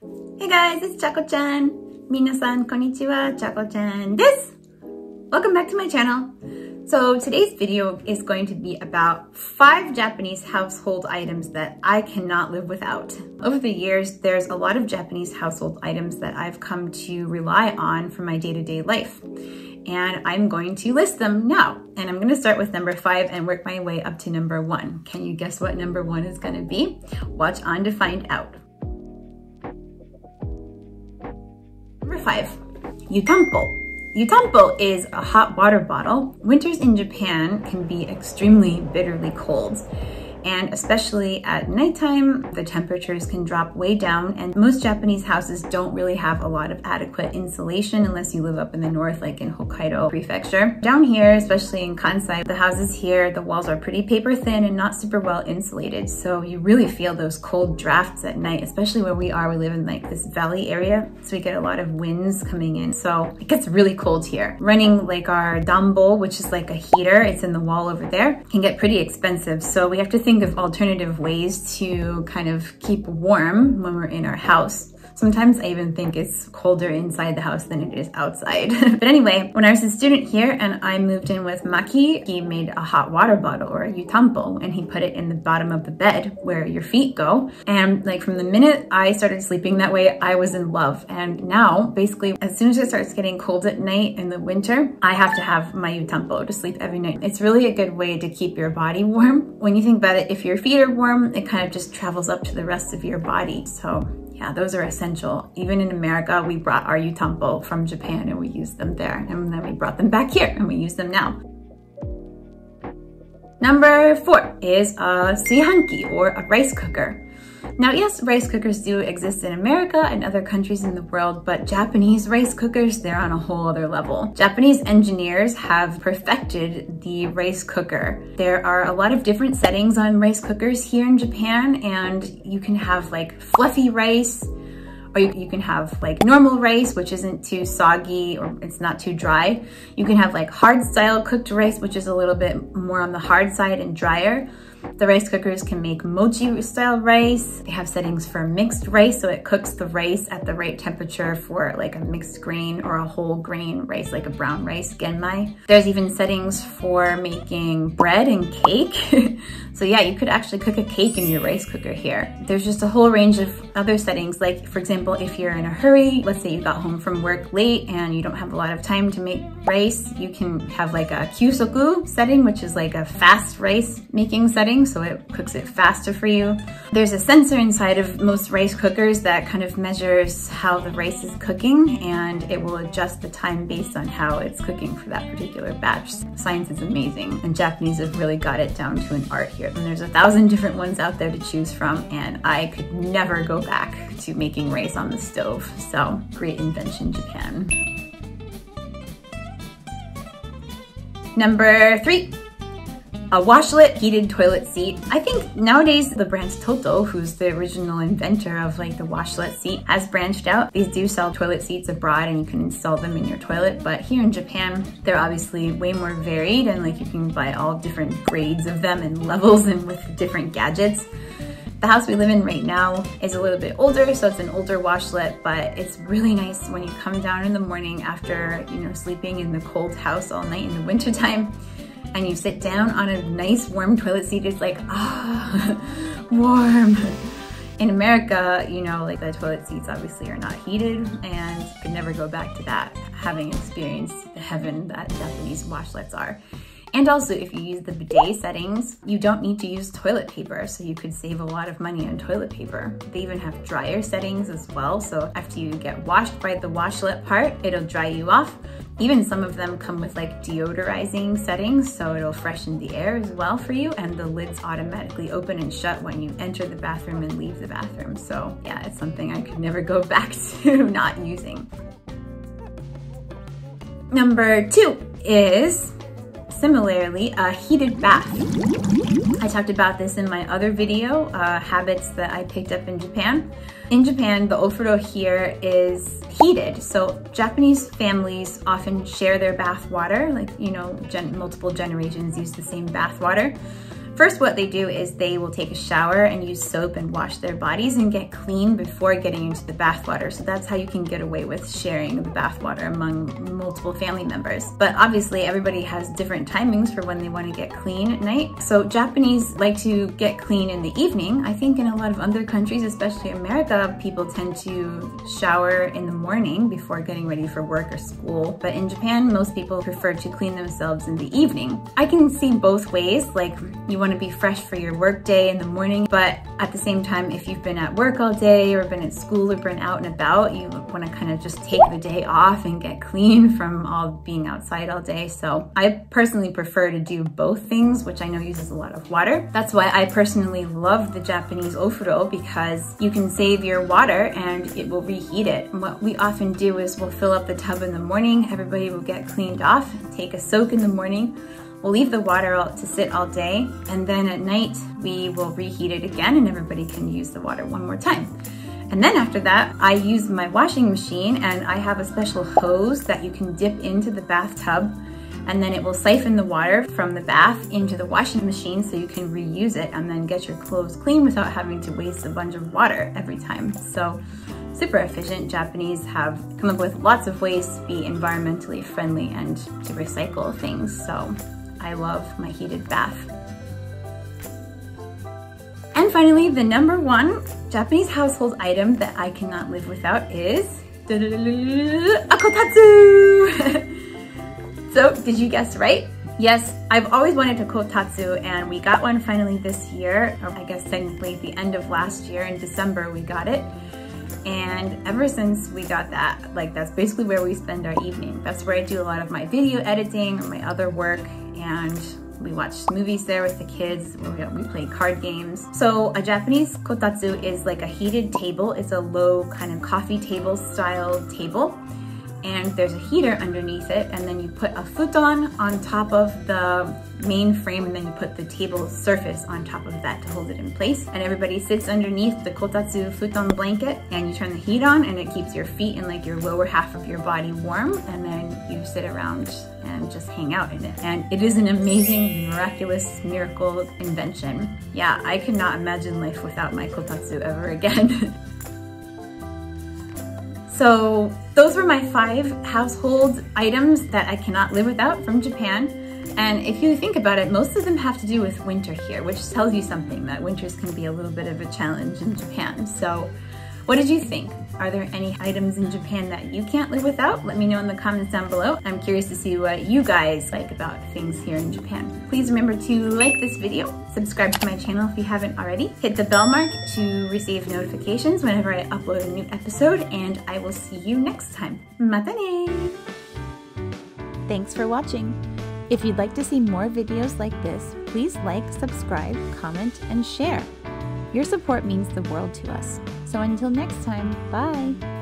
Hey guys, it's Chako-chan. Minasan konnichiwa, Chako-chan desu. Welcome back to my channel. So today's video is going to be about 5 Japanese household items that I cannot live without. Over the years, there's a lot of Japanese household items that I've come to rely on for my day-to-day life. And I'm going to list them now. And I'm going to start with number 5 and work my way up to number 1. Can you guess what number 1 is going to be? Watch on to find out. Number 5, UTEMPO. UTEMPO is a hot water bottle. Winters in Japan can be extremely bitterly cold. And especially at nighttime, the temperatures can drop way down, and most Japanese houses don't really have a lot of adequate insulation unless you live up in the north, like in Hokkaido Prefecture. Down here, especially in Kansai, the houses here, the walls are pretty paper thin and not super well insulated. So you really feel those cold drafts at night, especially where we are. We live in like this valley area, so we get a lot of winds coming in. So it gets really cold here. Running like our danbo, which is like a heater, it's in the wall over there, can get pretty expensive. So we have to think of alternative ways to kind of keep warm when we're in our house. Sometimes I even think it's colder inside the house than it is outside. But anyway, when I was a student here and I moved in with Maki, he made a hot water bottle, or a UTEMPO, and he put it in the bottom of the bed where your feet go. And like from the minute I started sleeping that way, I was in love. And now, basically, as soon as it starts getting cold at night in the winter, I have to have my UTEMPO to sleep every night. It's really a good way to keep your body warm. When you think about it, if your feet are warm, it kind of just travels up to the rest of your body. So yeah, those are essential. Even in America, we brought our UTEMPO from Japan and we used them there. And then we brought them back here and we use them now. Number 4 is a seihanki, or a rice cooker. Now, yes, rice cookers do exist in America and other countries in the world, but Japanese rice cookers, they're on a whole other level. Japanese engineers have perfected the rice cooker. There are a lot of different settings on rice cookers here in Japan, and you can have like fluffy rice, or you can have like normal rice, which isn't too soggy or it's not too dry. You can have like hard style cooked rice, which is a little bit more on the hard side and drier. The rice cookers can make mochi style rice. They have settings for mixed rice, so it cooks the rice at the right temperature for like a mixed grain or a whole grain rice, like a brown rice, genmai. There's even settings for making bread and cake. So yeah, you could actually cook a cake in your rice cooker here. There's just a whole range of other settings, like for example, if you're in a hurry, let's say you got home from work late and you don't have a lot of time to make rice, you can have like a kyusoku setting, which is like a fast rice making setting, so it cooks it faster for you. There's a sensor inside of most rice cookers that kind of measures how the rice is cooking, and it will adjust the time based on how it's cooking for that particular batch. Science is amazing, and Japanese have really got it down to an art here. And there's 1,000 different ones out there to choose from, and I could never go back to making rice on the stove. So great invention, Japan. Number 3. A washlet heated toilet seat. I think nowadays the brand Toto, who's the original inventor of like the washlet seat, has branched out. These do sell toilet seats abroad and you can install them in your toilet, but here in Japan, they're obviously way more varied, and like you can buy all different grades of them and levels and with different gadgets. The house we live in right now is a little bit older, so it's an older washlet, but it's really nice when you come down in the morning after, sleeping in the cold house all night in the wintertime, and you sit down on a nice warm toilet seat. It's like, warm. In America, like the toilet seats obviously are not heated, and you could never go back to that, having experienced the heaven that Japanese washlets are. And also, if you use the bidet settings, you don't need to use toilet paper, so you could save a lot of money on toilet paper. They even have dryer settings as well, so after you get washed by the washlet part, it'll dry you off. Even some of them come with like deodorizing settings, so it'll freshen the air as well for you, and the lids automatically open and shut when you enter the bathroom and leave the bathroom. So yeah, it's something I could never go back to not using. Number 2 is similarly a heated bath. I talked about this in my other video, habits that I picked up in Japan. In Japan, the ofuro here is heated. So Japanese families often share their bath water, like, multiple generations use the same bath water. first what they do is they will take a shower and use soap and wash their bodies and get clean before getting into the bathwater. So that's how you can get away with sharing the bathwater among multiple family members. But obviously everybody has different timings for when they want to get clean at night. So Japanese like to get clean in the evening. I think in a lot of other countries, especially America, people tend to shower in the morning before getting ready for work or school. But in Japan, most people prefer to clean themselves in the evening. I can see both ways, like you want to be fresh for your work day in the morning, but at the same time, if you've been at work all day or been at school or been out and about, you want to kind of just take the day off and get clean from all being outside all day. So I personally prefer to do both things, which I know uses a lot of water. That's why I personally love the Japanese ofuro, because you can save your water and it will reheat it. And what we often do is we'll fill up the tub in the morning, everybody will get cleaned off, take a soak in the morning, we'll leave the water out to sit all day, and then at night we will reheat it again and everybody can use the water one more time. And then after that, I use my washing machine, and I have a special hose that you can dip into the bathtub, and then it will siphon the water from the bath into the washing machine so you can reuse it and then get your clothes clean without having to waste a bunch of water every time. So super efficient. Japanese have come up with lots of ways to be environmentally friendly and to recycle things. So I love my heated bath. And finally, the number one Japanese household item that I cannot live without is a kotatsu! So, did you guess right? Yes, I've always wanted a kotatsu, and we got one finally this year, or I guess technically the end of last year, in December we got it. And ever since we got that, like that's basically where we spend our evening. That's where I do a lot of my video editing or my other work, and we watch movies there with the kids. We play card games. So a Japanese kotatsu is like a heated table. It's a low kind of coffee table style table. And there's a heater underneath it, and then you put a futon on top of the main frame, and then you put the table surface on top of that to hold it in place. And everybody sits underneath the kotatsu futon blanket, and you turn the heat on, and it keeps your feet and like your lower half of your body warm, and then you sit around and just hang out in it. And it is an amazing, miraculous, miracle invention. Yeah, I could not imagine life without my kotatsu ever again. So those were my 5 household items that I cannot live without from Japan. And if you think about it, most of them have to do with winter here, which tells you something, that winters can be a little bit of a challenge in Japan. So what did you think? Are there any items in Japan that you can't live without? Let me know in the comments down below. I'm curious to see what you guys like about things here in Japan. Please remember to like this video, subscribe to my channel if you haven't already, hit the bell mark to receive notifications whenever I upload a new episode, and I will see you next time. Mata ne! Thanks for watching. If you'd like to see more videos like this, please like, subscribe, comment, and share. Your support means the world to us. So until next time, bye!